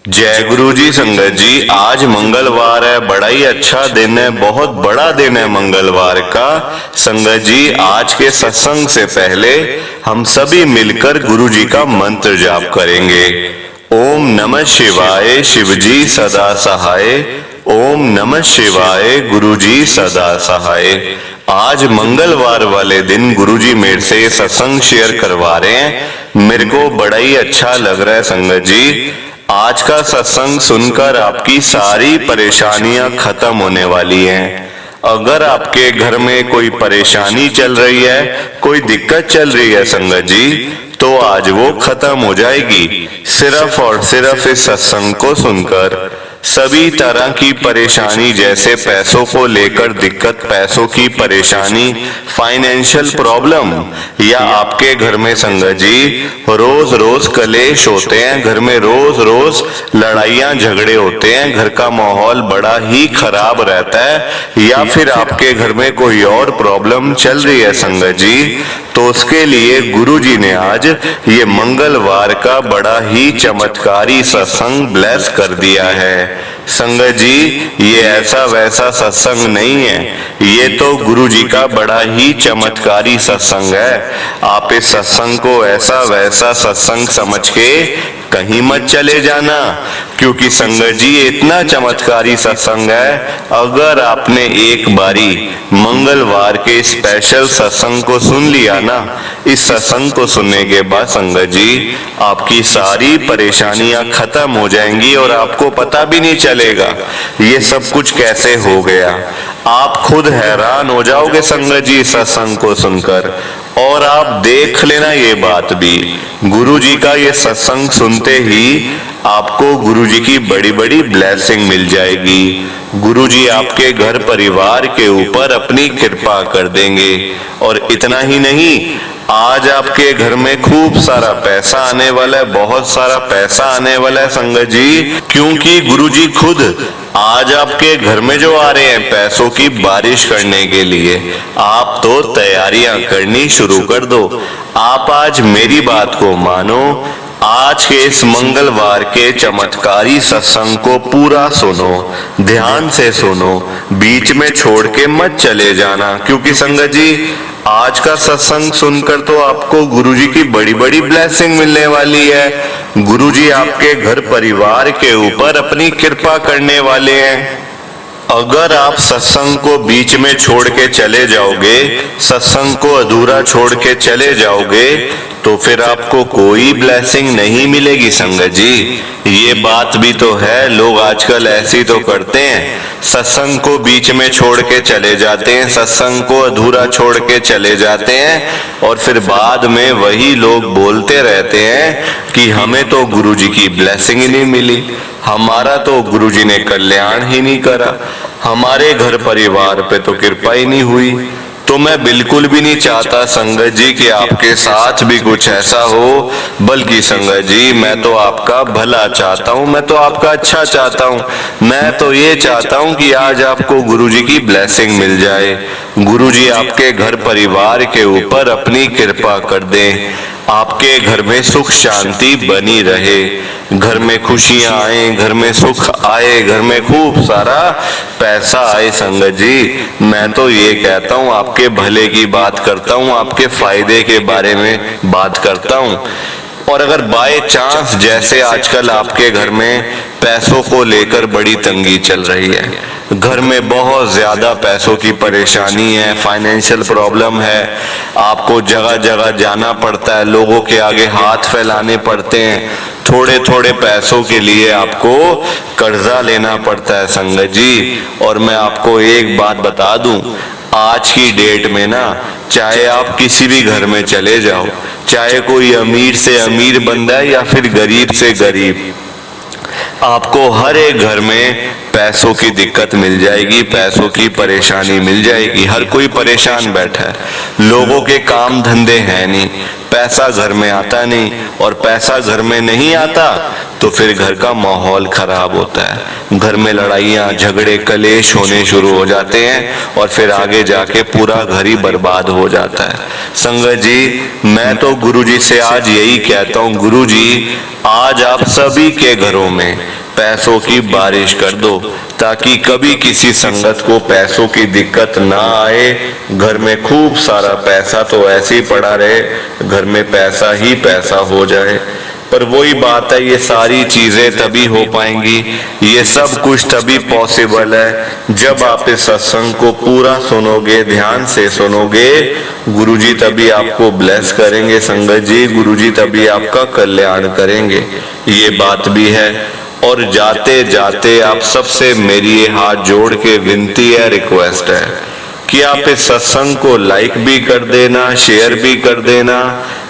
जय गुरु जी। संगत जी, आज मंगलवार है, बड़ा ही अच्छा दिन है, बहुत बड़ा दिन है मंगलवार का। संगत जी, आज के सत्संग से पहले हम सभी मिलकर गुरु जी का मंत्र जाप करेंगे। ओम नमः शिवाय, शिव जी सदा सहाय। ओम नमः शिवाय, गुरु जी सदा सहाय। आज मंगलवार वाले दिन गुरु जी मेरे से सत्संग शेयर करवा रहे हैं। मेरे को बड़ा ही अच्छा लग रहा है संगत जी। आज का सत्संग सुनकर आपकी सारी परेशानियां खत्म होने वाली हैं। अगर आपके घर में कोई परेशानी चल रही है, कोई दिक्कत चल रही है संगत जी, तो आज वो खत्म हो जाएगी सिर्फ और सिर्फ इस सत्संग को सुनकर। सभी तरह की परेशानी, जैसे पैसों को लेकर दिक्कत, पैसों की परेशानी, फाइनेंशियल प्रॉब्लम, या आपके घर में संगत जी रोज रोज कलेश होते हैं, घर में रोज रोज लड़ाइयां झगड़े होते हैं, घर का माहौल बड़ा ही खराब रहता है, या फिर आपके घर में कोई और प्रॉब्लम चल रही है संगत जी, तो उसके लिए गुरु जी ने आज ये मंगलवार का बड़ा ही चमत्कारी सत्संग ब्लेस कर दिया है। संगत जी, ये ऐसा वैसा सत्संग नहीं है, ये तो गुरु जी का बड़ा ही चमत्कारी सत्संग है। आप इस सत्संग को ऐसा वैसा सत्संग समझ के कहीं मत चले जाना, क्योंकि संगत जी इतना चमत्कारी सत्संग है। अगर आपने एक बारी मंगलवार के स्पेशल सत्संग को सुन लिया ना, इस सत्संग को सुनने के बाद संगत जी आपकी सारी परेशानियां खत्म हो जाएंगी और आपको पता भी नहीं चलेगा ये सब कुछ कैसे हो गया। आप खुद हैरान हो जाओगे संगत जी सत्संग को सुनकर। और आप देख लेना ये बात भी, गुरु जी का ये सत्संग सुनते ही आपको गुरु जी की बड़ी बड़ी ब्लेसिंग मिल जाएगी। गुरु जी आपके घर परिवार के ऊपर अपनी कृपा कर देंगे। और इतना ही नहीं, आज आपके घर में खूब सारा पैसा आने वाला है, बहुत सारा पैसा आने वाला है संगत जी, क्योंकि गुरु जी खुद आज आपके घर में जो आ रहे हैं पैसों की बारिश करने के लिए। आप तो तैयारियां करनी शुरू कर दो। आप आज मेरी बात को मानो, आज के इस मंगलवार के चमत्कारी सत्संग को पूरा सुनो, ध्यान से सुनो, बीच में छोड़ के मत चले जाना, क्योंकि संगत जी आज का सत्संग सुनकर तो आपको गुरुजी की बड़ी बड़ी ब्लेसिंग मिलने वाली है। गुरुजी आपके घर परिवार के ऊपर अपनी कृपा करने वाले हैं। अगर आप सत्संग को बीच में छोड़ के चले जाओगे, सत्संग को अधूरा छोड़ के चले जाओगे, तो फिर आपको कोई ब्लेसिंग नहीं मिलेगी संगत जी। ये बात भी तो है, लोग आजकल ऐसी तो करते हैं, सत्संग को बीच में छोड़ के चले जाते हैं, सत्संग को अधूरा छोड़ के चले जाते हैं, और फिर बाद में वही लोग बोलते रहते हैं कि हमें तो गुरुजी की ब्लेसिंग ही नहीं मिली, हमारा तो गुरुजी ने कल्याण ही नहीं करा, हमारे घर परिवार पे तो कृपा ही नहीं हुई। तो मैं बिल्कुल भी नहीं चाहता संगत जी कि आपके साथ भी कुछ ऐसा हो, बल्कि संगत जी मैं तो आपका भला चाहता हूँ, मैं तो आपका अच्छा चाहता हूँ। मैं तो ये चाहता हूँ कि आज आपको गुरुजी की ब्लेसिंग मिल जाए, गुरुजी आपके घर परिवार के ऊपर अपनी कृपा कर दें, आपके घर में सुख शांति बनी रहे, घर में खुशियां आए, घर में सुख आए, घर में खूब सारा पैसा आए। संगत जी मैं तो ये कहता हूँ, आपके भले की बात करता हूँ, आपके फायदे के बारे में बात करता हूँ। और अगर बाय चांस जैसे आजकल आपके घर में पैसों को लेकर बड़ी तंगी चल रही है, घर में बहुत ज्यादा पैसों की परेशानी है, फाइनेंशियल प्रॉब्लम है, आपको जगह जगह जाना पड़ता है, लोगों के आगे हाथ फैलाने पड़ते हैं, थोड़े थोड़े पैसों के लिए आपको कर्जा लेना पड़ता है संगत जी। और मैं आपको एक बात बता दूं, आज की डेट में ना, चाहे आप किसी भी घर में चले जाओ, चाहे कोई अमीर से अमीर बंदा है या फिर गरीब से गरीब, आपको हर एक घर में पैसों की दिक्कत मिल जाएगी, पैसों की परेशानी मिल जाएगी। हर कोई परेशान बैठा है, लोगों के काम धंधे हैं नहीं, पैसा घर में आता नहीं, और पैसा घर में नहीं आता तो फिर घर का माहौल खराब होता है, घर में लड़ाइयाँ झगड़े कलेश होने शुरू हो जाते हैं और फिर आगे जाके पूरा घर ही बर्बाद हो जाता है। संगत जी, मैं तो गुरुजी से आज यही कहता हूँ, गुरुजी आज आप सभी के घरों में पैसों की बारिश कर दो, ताकि कभी किसी संगत को पैसों की दिक्कत ना आए। घर में खूब सारा पैसा तो ऐसे ही पड़ा रहे, घर में पैसा ही पैसा हो जाए। पर वही बात है, ये सारी चीजें तभी हो पाएंगी, ये सब कुछ तभी पॉसिबल है जब आप इस सत्संग को पूरा सुनोगे, ध्यान से सुनोगे। गुरुजी तभी आपको ब्लेस करेंगे संगत जी, गुरुजी तभी आपका कल्याण करेंगे, ये बात भी है। और जाते जाते आप सबसे मेरी ये हाथ जोड़ के विनती है, रिक्वेस्ट है कि आप इस सत्संग को लाइक भी कर देना, शेयर भी कर देना।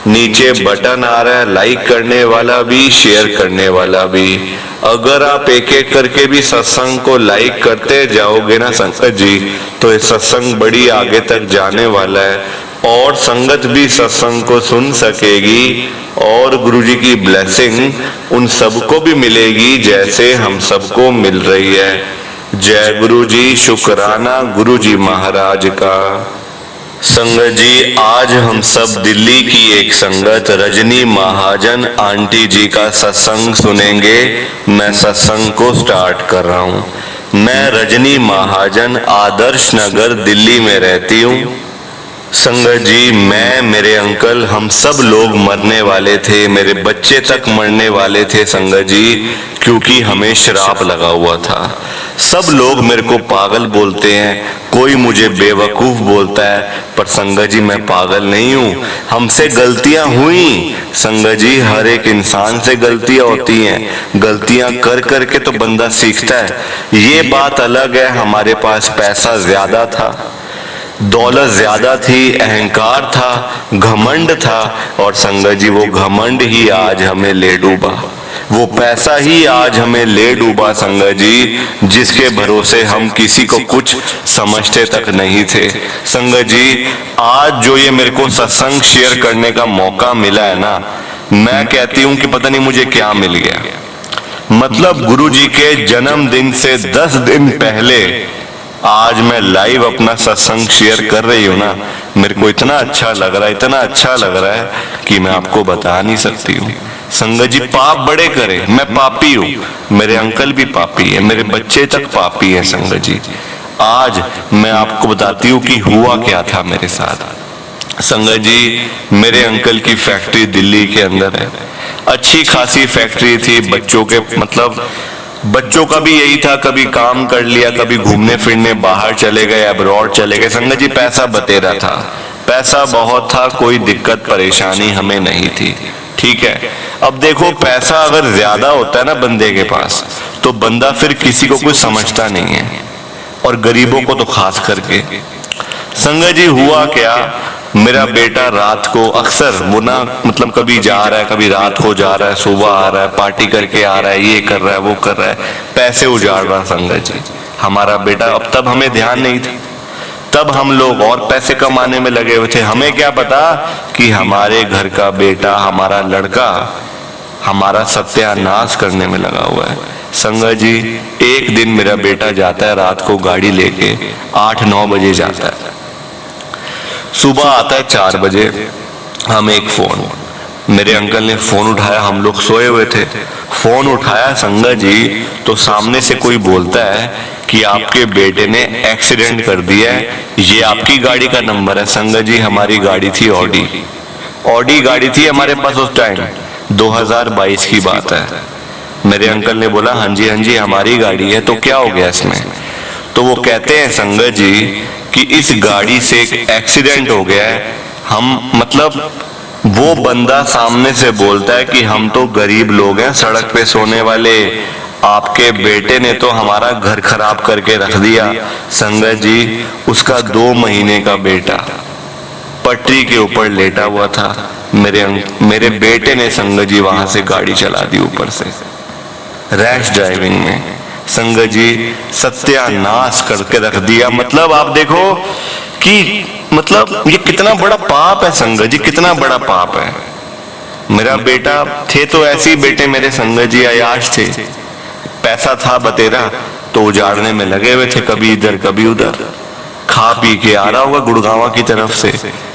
नीचे बटन आ रहा है लाइक करने वाला भी, शेयर करने वाला भी। अगर आप एक एक करके भी सत्संग को लाइक करते जाओगे ना संगत जी, तो ये सत्संग बड़ी आगे तक जाने वाला है और संगत भी सत्संग को सुन सकेगी और गुरुजी की ब्लेसिंग उन सबको भी मिलेगी जैसे हम सबको मिल रही है। जय गुरुजी, शुक्राना गुरुजी महाराज का। संगत जी, आज हम सब दिल्ली की एक संगत रजनी महाजन आंटी जी का सत्संग सुनेंगे। मैं सत्संग को स्टार्ट कर रहा हूँ। मैं रजनी महाजन आदर्श नगर दिल्ली में रहती हूँ। संगत जी, मैं, मेरे अंकल, हम सब लोग मरने वाले थे, मेरे बच्चे तक मरने वाले थे संगत जी, क्योंकि हमें श्राप लगा हुआ था। सब लोग मेरे को पागल बोलते हैं, कोई मुझे बेवकूफ बोलता है, पर संगत जी मैं पागल नहीं हूँ। हमसे गलतियां हुई संगत जी, हर एक इंसान से गलतियां होती हैं, गलतियां कर करके तो बंदा सीखता है। ये बात अलग है, हमारे पास पैसा ज्यादा था, दौलत ज्यादा थी, अहंकार था, घमंड था, और संगत जी वो घमंड ही आज हमें ले डूबा, वो पैसा ही आज हमें ले डूबा संगत जी, जिसके भरोसे हम किसी को कुछ समझते तक नहीं थे। संगत जी, आज जो ये मेरे को सत्संग शेयर करने का मौका मिला है ना, मैं कहती हूँ कि पता नहीं मुझे क्या मिल गया। मतलब गुरुजी के जन्मदिन से 10 दिन पहले आज मैं लाइव अपना सत्संग शेयर कर रही हूँ ना, मेरे को इतना अच्छा लग रहा है, इतना अच्छा लग रहा है कि मैं आपको बता नहीं सकती हूँ। संगत जी, पाप बड़े करे, मैं पापी हूँ, मेरे अंकल भी पापी है, मेरे बच्चे तक पापी है संगत जी। आज मैं आपको बताती हूँ कि हुआ क्या था मेरे साथ। संगत जी, मेरे अंकल की फैक्ट्री दिल्ली के अंदर है, अच्छी खासी फैक्ट्री थी, बच्चों के मतलब बच्चों का भी यही था, कभी काम कर लिया, कभी घूमने फिरने बाहर चले गए, अब्रॉड चले गए। संगत जी, पैसा बतेरा था, पैसा बहुत था, कोई दिक्कत परेशानी हमें नहीं थी, ठीक है। अब देखो, पैसा अगर ज्यादा होता है ना बंदे के पास, तो बंदा फिर किसी को कुछ समझता नहीं है, और गरीबों को तो खास करके। संगत जी, हुआ क्या, मेरा बेटा रात को अक्सर वो ना मतलब कभी जा रहा है, कभी रात को जा रहा है, सुबह आ रहा है, पार्टी करके आ रहा है, ये कर रहा है, वो कर रहा है, पैसे उजाड़ रहा संगत जी हमारा बेटा। अब तब हमें ध्यान नहीं था, तब हम लोग और पैसे कमाने में लगे हुए थे। हमें क्या पता कि हमारे घर का बेटा, हमारा लड़का हमारा सत्यानाश करने में लगा हुआ है। संगत जी, एक दिन मेरा बेटा जाता है रात को गाड़ी लेके, 8-9 बजे जाता है, सुबह आता है 4 बजे। हम एक फोन, मेरे अंकल ने फोन उठाया, हम लोग सोए हुए थे, फोन उठाया संगत जी, तो सामने से कोई बोलता है कि आपके बेटे ने एक्सीडेंट कर दिया है, ये आपकी गाड़ी का नंबर है। संगत जी, हमारी गाड़ी थी ऑडी गाड़ी थी हमारे पास उस टाइम, 2022 की बात है। मेरे अंकल ने बोला, हाँ जी हमारी गाड़ी है, तो क्या हो गया इसमें? तो वो कहते हैं संगत जी कि इस गाड़ी से एक एक्सीडेंट हो गया है। हम मतलब वो बंदा सामने से बोलता है कि हम तो गरीब लोग हैं, सड़क पे सोने वाले, आपके बेटे ने तो हमारा घर खराब करके रख दिया। संगत जी, उसका 2 महीने का बेटा पटरी के ऊपर लेटा हुआ था। मेरे बेटे ने संगत जी वहां से गाड़ी चला दी ऊपर से, रैश ड्राइविंग में। संगत जी, सत्यानाश करके रख दिया। मतलब आप देखो कि मतलब ये कितना बड़ा पाप है संगत जी, कितना बड़ा पाप है। मेरा बेटा थे तो ऐसे ही बेटे मेरे संगत जी अयाश थे, पैसा था बतेरा तो उजाड़ने में लगे हुए थे, कभी इधर कभी उधर, खा पी के आ रहा होगा गुड़गांवा की तरफ से,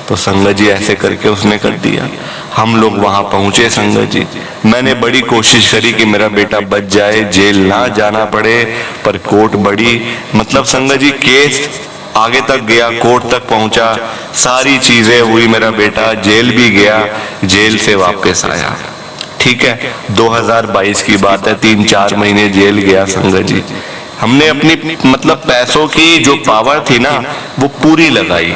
तो संगत जी ऐसे करके उसने कर दिया। हम लोग वहां पहुंचे संगत जी, मैंने बड़ी कोशिश करी कि मेरा बेटा बच जाए, जेल ना जाना पड़े, पर कोर्ट बड़ी मतलब संगत जी केस आगे तक गया, कोर्ट तक पहुंचा, सारी चीजें हुई, मेरा बेटा जेल भी गया, जेल से वापस आया। ठीक है, 2022 की बात है, 3-4 महीने जेल गया संगत जी। हमने अपनी मतलब पैसों की जो पावर थी ना वो पूरी लगाई,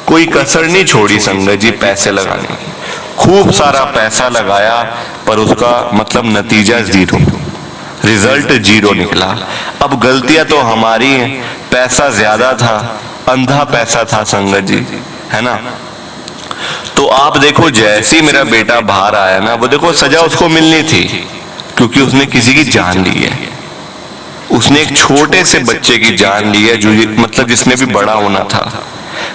कोई कसर नहीं छोड़ी संगत जी पैसे लगाने की, खूब सारा पैसा लगाया, पर उसका मतलब नतीजा जीरो, रिजल्ट जीरो निकला। अब गलतियां तो हमारी हैं, पैसा ज्यादा था, अंधा पैसा था संगत जी, है ना। तो आप देखो जैसे ही मेरा बेटा बाहर आया ना, वो देखो सजा उसको मिलनी थी, क्योंकि उसने किसी की जान ली है, उसने एक छोटे से बच्चे की जान ली है, जो मतलब जिसने भी बड़ा होना था,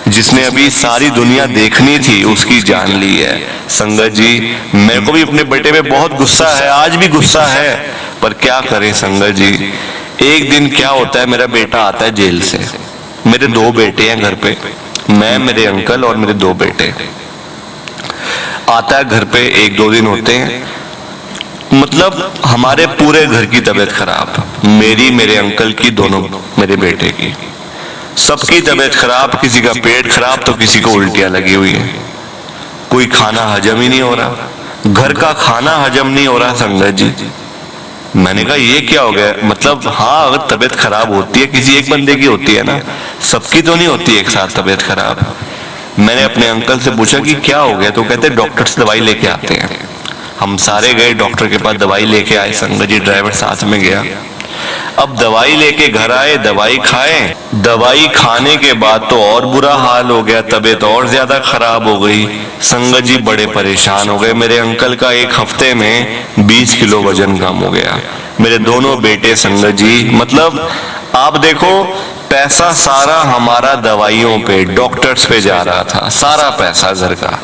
जिसने अभी सारी दुनिया देखनी थी, उसकी जान ली है संगत जी। मेरे को भी अपने बेटे पे बहुत गुस्सा है, आज भी गुस्सा है, पर क्या करें संगत जी। एक दिन क्या होता है, मेरा बेटा आता है जेल से, मेरे 2 बेटे हैं घर पे, मैं, मेरे अंकल और मेरे 2 बेटे, आता है घर पे, 1-2 दिन होते हैं, मतलब हमारे पूरे घर की तबीयत खराब, मेरी, मेरे अंकल की, दोनों मेरे बेटे की, सबकी तबीयत खराब, किसी का पेट खराब तो किसी को उल्टियां लगी हुई है, कोई खाना हजम ही नहीं हो रहा, घर का खाना हजम नहीं हो रहा संगत जी। मैंने कहा ये क्या हो गया, मतलब हाँ अगर तबीयत खराब होती है किसी एक बंदे की होती है ना, सबकी तो नहीं होती एक साथ तबीयत खराब। मैंने अपने अंकल से पूछा कि क्या हो गया, तो कहते डॉक्टर से दवाई लेके आते हैं। हम सारे गए डॉक्टर के पास, दवाई लेके आए संगत जी, ड्राइवर साथ में गया। अब दवाई लेके घर आए, दवाई खाए, दवाई खाने के बाद तो और बुरा हाल हो गया, तबीयत और ज्यादा खराब हो गई संगत जी, बड़े परेशान हो गए। मेरे अंकल का 1 हफ्ते में 20 किलो वजन कम हो गया, मेरे दोनों बेटे संगत जी, मतलब आप देखो पैसा सारा हमारा दवाइयों पे, डॉक्टर्स पे जा रहा था, सारा पैसा घर का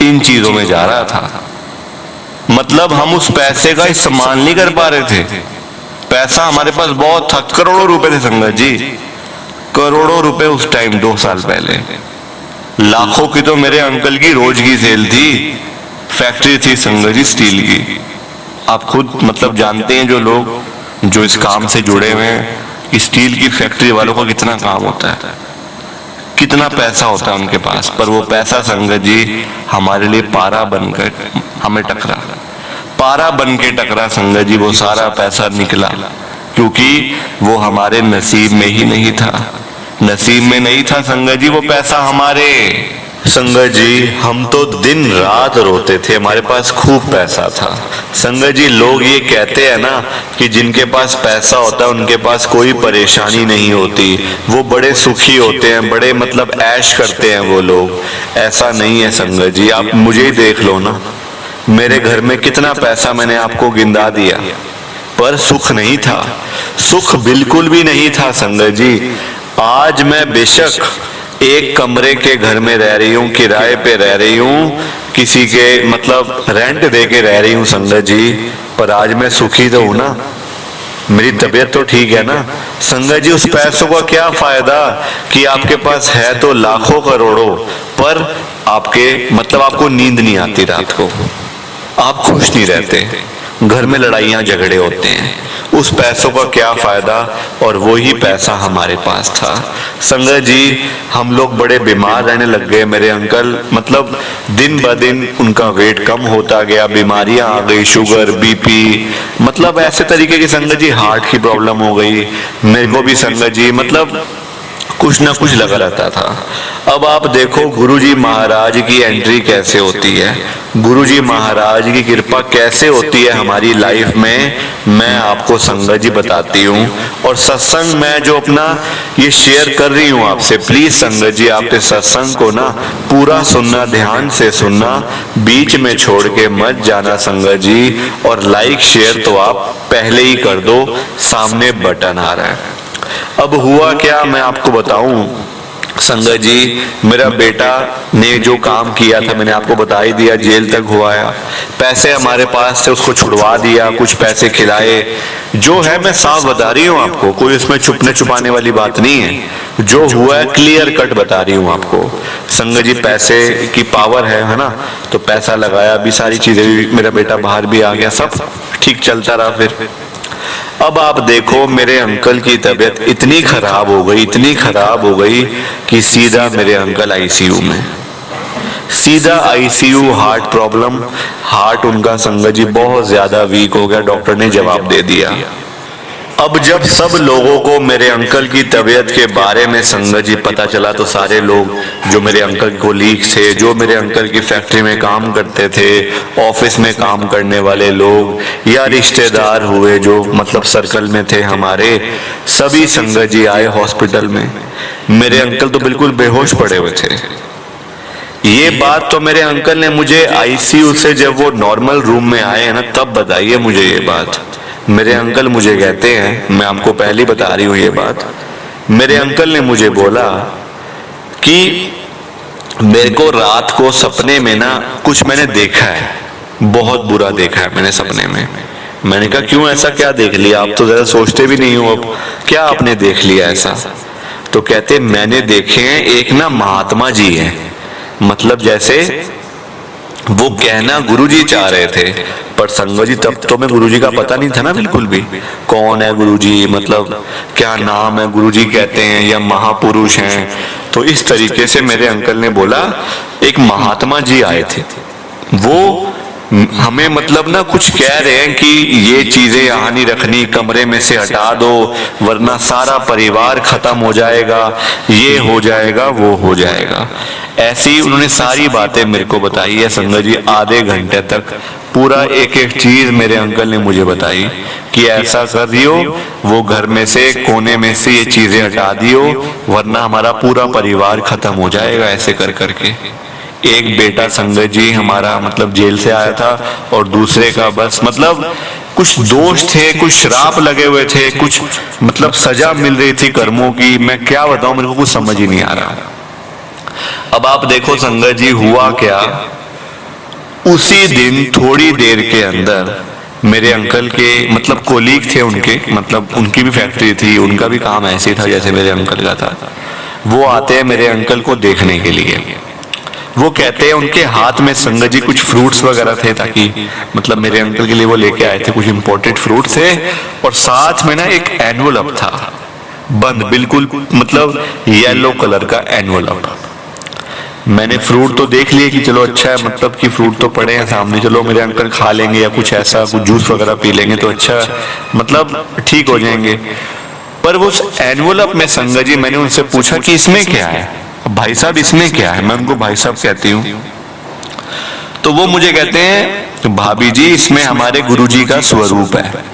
इन चीजों में जा रहा था, मतलब हम उस पैसे का इस्तेमाल नहीं कर पा रहे थे। पैसा हमारे पास बहुत था, करोड़ों रुपए थे संगत जी, करोड़ों रुपए उस टाइम 2 साल पहले, लाखों की तो मेरे अंकल की रोज की सेल थी, फैक्ट्री थी संगत जी स्टील की। आप खुद मतलब जानते हैं जो लोग जो इस काम से जुड़े हुए हैं, स्टील की फैक्ट्री वालों का कितना काम होता है, कितना पैसा होता है उनके पास, पर वो पैसा संगत जी हमारे लिए पारा बनकर हमें टकरा, पारा बन के टकरा संगत जी, वो सारा पैसा निकला, क्योंकि वो हमारे नसीब में ही नहीं था, नसीब में नहीं था संगत जी वो पैसा हमारे। संगत जी हम तो दिन रात रोते थे, हमारे पास खूब पैसा था संगत जी। लोग ये कहते हैं ना कि जिनके पास पैसा होता है उनके पास कोई परेशानी नहीं होती, वो बड़े सुखी होते हैं, बड़े मतलब ऐश करते हैं वो लोग, ऐसा नहीं है संगत जी। आप मुझे ही देख लो ना, मेरे घर में कितना पैसा मैंने आपको गिनवा दिया, पर सुख नहीं था, सुख बिल्कुल भी नहीं था संगत जी। आज मैं बेशक एक कमरे के घर में रह रही हूँ, किराए पे रह रही हूँ, किसी के मतलब रेंट दे के रह रही हूँ संगत जी, पर आज मैं सुखी तो हूँ ना, मेरी तबीयत तो ठीक है ना संगत जी। उस पैसों का क्या फायदा कि आपके पास है तो लाखों करोड़ों, पर आपके मतलब आपको नींद नहीं आती रात को, आप खुश नहीं रहते, घर में लड़ाइयां झगड़े होते हैं, उस पैसों का क्या फायदा। और वो ही पैसा हमारे पास था संगत जी। हम लोग बड़े बीमार रहने लग गए, मेरे अंकल मतलब दिन ब दिन उनका वेट कम होता गया, बीमारियां आ गई, शुगर, बीपी, मतलब ऐसे तरीके की संगत जी, हार्ट की प्रॉब्लम हो गई, मेरे को भी संगत जी, मतलब कुछ ना कुछ लगा रहता था। अब आप देखो गुरुजी महाराज की एंट्री कैसे होती है, गुरुजी महाराज की कृपा कैसे होती है हमारी लाइफ में, मैं आपको संगत जी बताती हूँ। और सत्संग मैं जो अपना ये शेयर कर रही हूँ आपसे, प्लीज संगत जी आप इस सत्संग को ना पूरा सुनना, ध्यान से सुनना, बीच में छोड़ के मत जाना संगत जी। और लाइक शेयर तो आप पहले ही कर दो, सामने बटन आ रहा है। अब हुआ क्या मैं आपको बताऊं, संगत जी, मेरा बेटा ने जो काम किया था मैंने आपको बता ही दिया, जेल तक हुआ है। पैसे हमारे पास थे, उसको छुड़वा दिया, कुछ पैसे खिलाए। जो है मैं साफ बता रही हूँ आपको, कोई इसमें छुपने छुपाने वाली बात नहीं है। जो हुआ है क्लियर कट बता रही हूँ आपको। संगत जी, पैसे की पावर है ना, तो पैसा लगाया, अभी सारी चीजें भी, मेरा बेटा बाहर भी आ गया, सब ठीक चलता रहा। फिर अब आप देखो, मेरे अंकल की तबीयत इतनी खराब हो गई, इतनी खराब हो गई कि सीधा मेरे अंकल आईसीयू में, सीधा आईसीयू, हार्ट प्रॉब्लम। हार्ट उनका संगत जी बहुत ज्यादा वीक हो गया, डॉक्टर ने जवाब दे दिया। अब जब सब लोगों को मेरे अंकल की तबीयत के बारे में संगत जी पता चला, तो सारे लोग जो मेरे अंकल कोलीग्स थे, जो मेरे अंकल की फैक्ट्री में काम करते थे, ऑफिस में काम करने वाले लोग या रिश्तेदार हुए जो मतलब सर्कल में थे हमारे, सभी संगत जी आए हॉस्पिटल में। मेरे अंकल तो बिल्कुल बेहोश पड़े हुए थे। ये बात तो मेरे अंकल ने मुझे आईसीयू से जब वो नॉर्मल रूम में आए हैं ना, तब बताइए मुझे ये बात। मेरे अंकल मुझे कहते हैं, मैं आपको पहले बता रही हूँ ये बात, मेरे अंकल ने मुझे बोला कि मेरे को रात को सपने में ना कुछ मैंने देखा है, बहुत बुरा देखा है मैंने सपने में। मैंने कहा क्यों, ऐसा क्या देख लिया? आप तो ज्यादा सोचते भी नहीं हो, अब क्या आपने देख लिया ऐसा? तो कहते मैंने देखे हैं, एक ना महात्मा जी है, मतलब जैसे वो कहना गुरुजी चाह रहे थे, पर संगत जी तब तो मैं गुरुजी का पता नहीं था ना बिल्कुल भी, कौन है गुरुजी, मतलब क्या नाम है, गुरुजी कहते हैं या महापुरुष हैं। तो इस तरीके से मेरे अंकल ने बोला एक महात्मा जी आए थे, वो हमें मतलब ना कुछ कह रहे हैं कि ये चीजें यहाँ नहीं रखनी, कमरे में से हटा दो वरना सारा परिवार खत्म हो जाएगा, ये हो जाएगा, वो हो जाएगा। ऐसी उन्होंने सारी बातें मेरे को बताई है संगत जी, आधे घंटे तक पूरा एक एक चीज मेरे अंकल ने मुझे बताई कि ऐसा कर दियो, वो घर में से कोने में से ये चीजें हटा दियो वरना हमारा पूरा परिवार खत्म हो जाएगा, ऐसे कर करके। एक बेटा संगत जी हमारा मतलब जेल से आया था, और दूसरे का बस मतलब कुछ दोष थे, कुछ श्राप लगे हुए थे, कुछ मतलब सजा मिल रही थी कर्मों की। मैं क्या बताऊं, मेरे को कुछ समझ ही नहीं आ रहा। अब आप देखो संगत जी, हुआ क्या, उसी दिन थोड़ी देर के अंदर मेरे अंकल के मतलब कोलीग थे उनके, मतलब उनकी भी फैक्ट्री थी, उनका भी काम ऐसे था जैसे मेरे अंकल का था। वो आते हैं मेरे अंकल को देखने के लिए। वो कहते हैं उनके हाथ में संगत जी कुछ फ्रूट्स वगैरह थे, ताकि मतलब मेरे अंकल के लिए वो लेके आए थे, कुछ इंपोर्टेड फ्रूट थे, और साथ में ना एक एनवलप था बंद, बिल्कुल मतलब येलो कलर का एनवलप। मैंने फ्रूट तो देख लिए कि चलो अच्छा है, मतलब कि फ्रूट तो पड़े हैं सामने, चलो मेरे अंकल खा लेंगे या कुछ ऐसा, कुछ जूस वगैरह पी लेंगे तो अच्छा मतलब ठीक हो जाएंगे। पर वो एनवलप में संगत जी मैंने उनसे पूछा कि इसमें क्या है भाई साहब, इसमें क्या है? मैं उनको भाई साहब कहती हूँ। तो वो मुझे कहते हैं भाभी जी इसमें हमारे गुरुजी का स्वरूप है,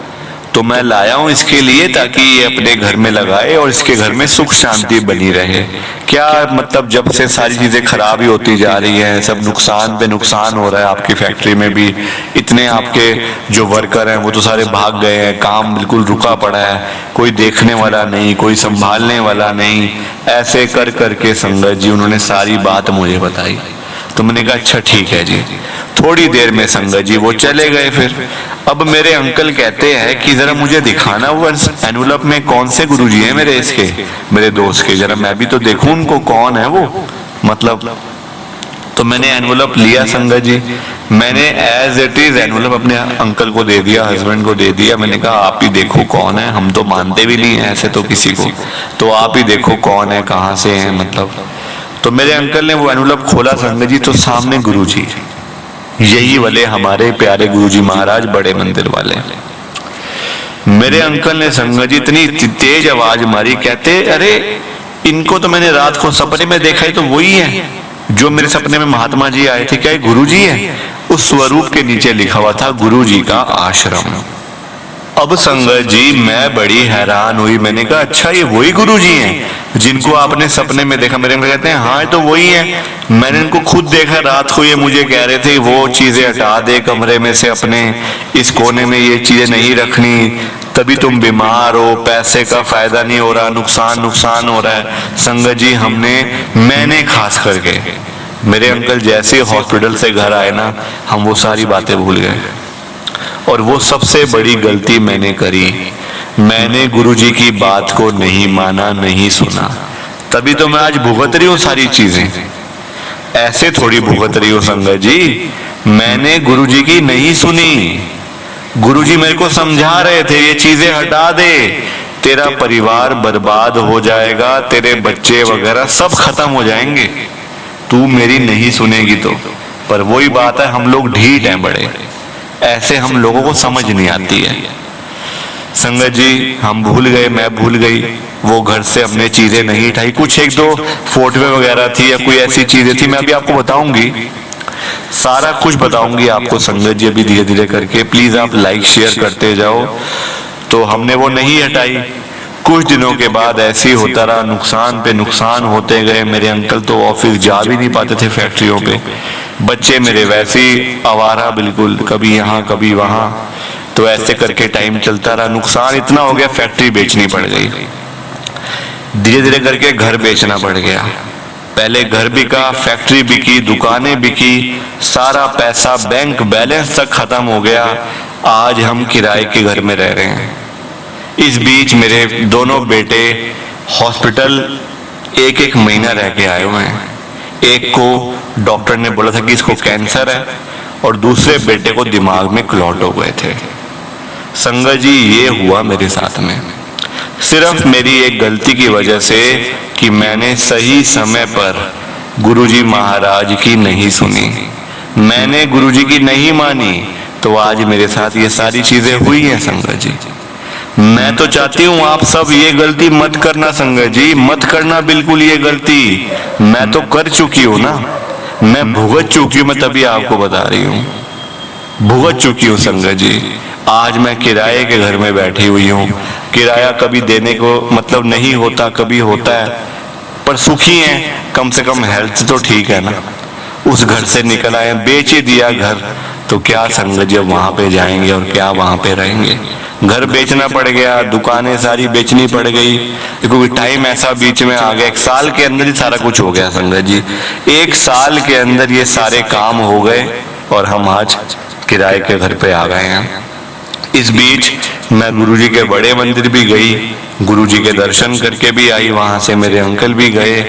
तो मैं लाया हूं इसके लिए ताकि ये अपने घर में लगाए और इसके घर में सुख शांति बनी रहे। क्या मतलब जब से सारी चीजें खराब ही होती जा रही है, सब नुकसान पे नुकसान हो रहा है, आपकी फैक्ट्री में भी इतने आपके जो वर्कर हैं वो तो सारे भाग गए हैं, काम बिल्कुल रुका पड़ा है, कोई देखने वाला नहीं, कोई संभालने वाला नहीं, ऐसे कर करके संगत जी उन्होंने सारी बात मुझे बताई। तो मैंने कहा अच्छा ठीक है जी। थोड़ी देर में संगत जी वो चले गए। फिर अब मेरे अंकल कहते हैं कि जरा मुझे दिखाना वो एनवलप में कौन से गुरुजी हैं मेरे, इसके मेरे दोस्त के, जरा मैं भी तो देखूं उनको कौन है वो मतलब। तो मैंने एनवलप लिया संगत जी, मैंने एज इट इज एनवलप अपने अंकल को दे दिया, हस्बैंड को दे दिया। मैंने कहा आप ही देखो कौन है, हम तो मानते भी नहीं है ऐसे तो किसी को, तो आप ही देखो कौन है, कहाँ से है मतलब। तो मेरे अंकल ने वो एनवलप खोला संगत जी, तो सामने गुरुजी, यही वाले हमारे प्यारे गुरुजी महाराज, बड़े मंदिर वाले। मेरे अंकल ने संगत जी इतनी तेज आवाज मारी, कहते अरे इनको तो मैंने रात को सपने में देखा ही, तो वही है जो मेरे सपने में महात्मा जी आए थे, क्या गुरुजी है? उस स्वरूप के नीचे लिखा हुआ था गुरुजी का आश्रम। अब संगत जी मैं बड़ी हैरान हुई, मैंने कहा अच्छा ये वही गुरुजी हैं? जिनको आपने सपने में देखा। मेरे कहते हैं हाँ तो वही है, मैंने इनको खुद देखा, रात को ये मुझे कह रहे थे वो चीजें हटा दे कमरे में से, अपने इस कोने में ये चीजें नहीं रखनी, तभी तुम बीमार हो, पैसे का फायदा नहीं हो रहा, नुकसान हो रहा है। संगत जी मैंने खास करके, मेरे अंकल जैसे हॉस्पिटल से घर आए ना, हम वो सारी बातें भूल गए। और वो सबसे बड़ी गलती मैंने करी, मैंने गुरुजी की बात को नहीं माना, नहीं सुना, तभी तो मैं आज भुगत रही हूँ सारी चीजें। ऐसे थोड़ी भुगत रही हूँ संगत जी, मैंने गुरुजी की नहीं सुनी। गुरुजी मेरे को समझा रहे थे ये चीजें हटा दे, तेरा परिवार बर्बाद हो जाएगा, तेरे बच्चे वगैरह सब खत्म हो जाएंगे, तू मेरी नहीं सुनेगी तो। पर वही बात है, हम लोग ढीठ हैं बड़े, ऐसे हम लोगों को समझ नहीं आती है। संगत जी हम भूल गए, मैं भूल गई, वो घर से हमने चीजें नहीं उठाई, कुछ एक दो फोटोएं वगैरह थी या कोई ऐसी चीजें थी, मैं अभी आपको बताऊंगी, सारा कुछ बताऊंगी आपको संगत जी अभी धीरे धीरे करके। प्लीज आप लाइक शेयर करते जाओ। तो हमने वो नहीं हटाई, कुछ दिनों के बाद ऐसे ही होता रहा, नुकसान पे नुकसान होते गए। मेरे अंकल तो ऑफिस जा भी नहीं पाते थे, फैक्ट्रियों पे, बच्चे मेरे वैसे ही आवारा बिल्कुल, कभी यहाँ कभी वहां, तो ऐसे करके टाइम चलता रहा। नुकसान इतना हो गया, फैक्ट्री बेचनी पड़ गई, धीरे धीरे करके घर बेचना पड़ गया। पहले घर बिका, फैक्ट्री बिकी, दुकानें बिकी, सारा पैसा बैंक बैलेंस तक खत्म हो गया। आज हम किराए के घर में रह रहे हैं। इस बीच मेरे दोनों बेटे हॉस्पिटल एक एक महीना रह के आए हुए हैं। एक को डॉक्टर ने बोला था कि इसको कैंसर है, और दूसरे बेटे को दिमाग में क्लॉट हो गए थे। संगत जी ये हुआ मेरे साथ में, सिर्फ मेरी एक गलती की वजह से कि मैंने सही समय पर गुरुजी महाराज की नहीं सुनी, मैंने गुरुजी की नहीं मानी, तो आज मेरे साथ ये सारी चीजें हुई हैं। संगत जी मैं तो चाहती हूँ आप सब ये गलती मत करना, संगत जी मत करना बिल्कुल ये गलती, मैं तो कर चुकी हूँ ना, मैं भुगत चुकी हूँ, मैं तभी आपको बता रही हूँ, भुगत चुकी हूँ संगत जी। आज मैं किराए के घर में बैठी हुई हूँ, किराया कभी देने को मतलब नहीं होता, कभी होता है, पर सुखी हैं, कम से कम हेल्थ तो ठीक है ना। उस घर से निकल आए, बेच ही दिया घर, तो क्या संगत जी वहां पे जाएंगे और क्या वहां पे रहेंगे। घर बेचना पड़ गया, दुकानें सारी बेचनी पड़ गई, क्योंकि टाइम ऐसा बीच में आ गया, एक साल के अंदर ही सारा कुछ हो गया संगत जी, एक साल के अंदर ये सारे काम हो गए और हम आज किराए के घर पे आ गए हैं। इस बीच मैं गुरुजी के बड़े मंदिर भी गई, गुरुजी के दर्शन करके भी आई, वहां से मेरे अंकल भी गए।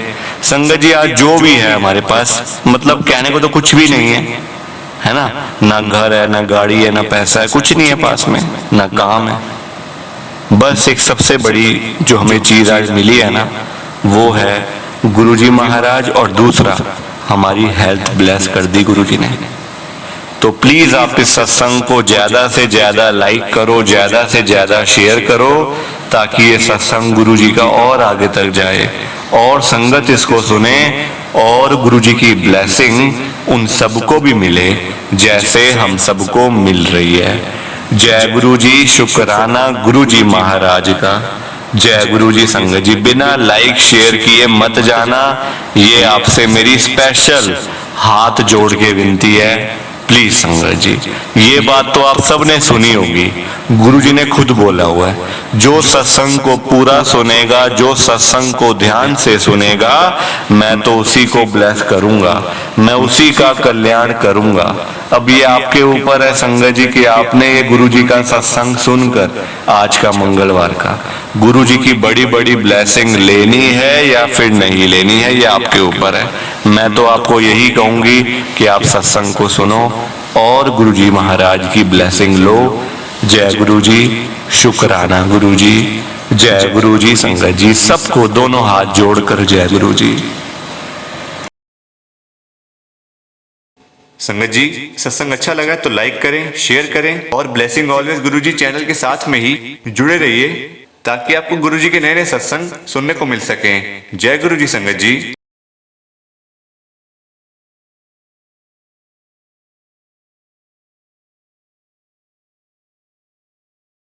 संगत जी आज जो भी है हमारे पास, मतलब कहने को तो कुछ भी नहीं है ना, ना घर है, ना गाड़ी है, ना पैसा है, कुछ नहीं है पास में, ना काम है, बस एक सबसे बड़ी जो हमें चीज आज मिली है ना, वो है गुरुजी महाराज, और दूसरा हमारी हेल्थ ब्लेस कर दी गुरुजी ने। तो प्लीज आप इस सत्संग को ज्यादा से ज्यादा लाइक करो, ज्यादा से ज्यादा शेयर करो, ताकि ये सत्संग गुरुजी का और आगे तक जाए और संगत इसको सुने, और गुरुजी की ब्लेसिंग उन सबको भी मिले जैसे हम सबको मिल रही है। जय गुरुजी, शुक्राना गुरुजी महाराज का। जय गुरुजी। संगत जी बिना लाइक शेयर किए मत जाना, ये आपसे मेरी स्पेशल हाथ जोड़ के विनती है, प्लीज संगत जी। ये बात तो आप सबने सुनी होगी, गुरुजी ने खुद बोला हुआ है, जो सत्संग को पूरा सुनेगा, जो सत्संग को ध्यान से सुनेगा, मैं तो उसी को ब्लेस करूंगा, मैं उसी का कल्याण करूंगा। अब ये आपके ऊपर है संगत जी कि आपने ये गुरुजी का सत्संग सुनकर आज का मंगलवार का गुरुजी की बड़ी बड़ी ब्लेसिंग लेनी है या फिर नहीं लेनी है, ये आपके ऊपर है। मैं तो आपको यही कहूंगी कि आप सत्संग को सुनो और गुरुजी महाराज की ब्लेसिंग लो। जय गुरुजी, शुक्राना गुरुजी, जय गुरुजी। संगत जी सबको दोनों हाथ जोड़कर जय गुरुजी। संगत जी सत्संग अच्छा लगा तो लाइक करें, शेयर करें, और ब्लेसिंग ऑलवेज गुरुजी चैनल के साथ में ही जुड़े रहिए, ताकि आपको गुरुजी के नए नए सत्संग सुनने को मिल सकें। जय गुरुजी संगत जी।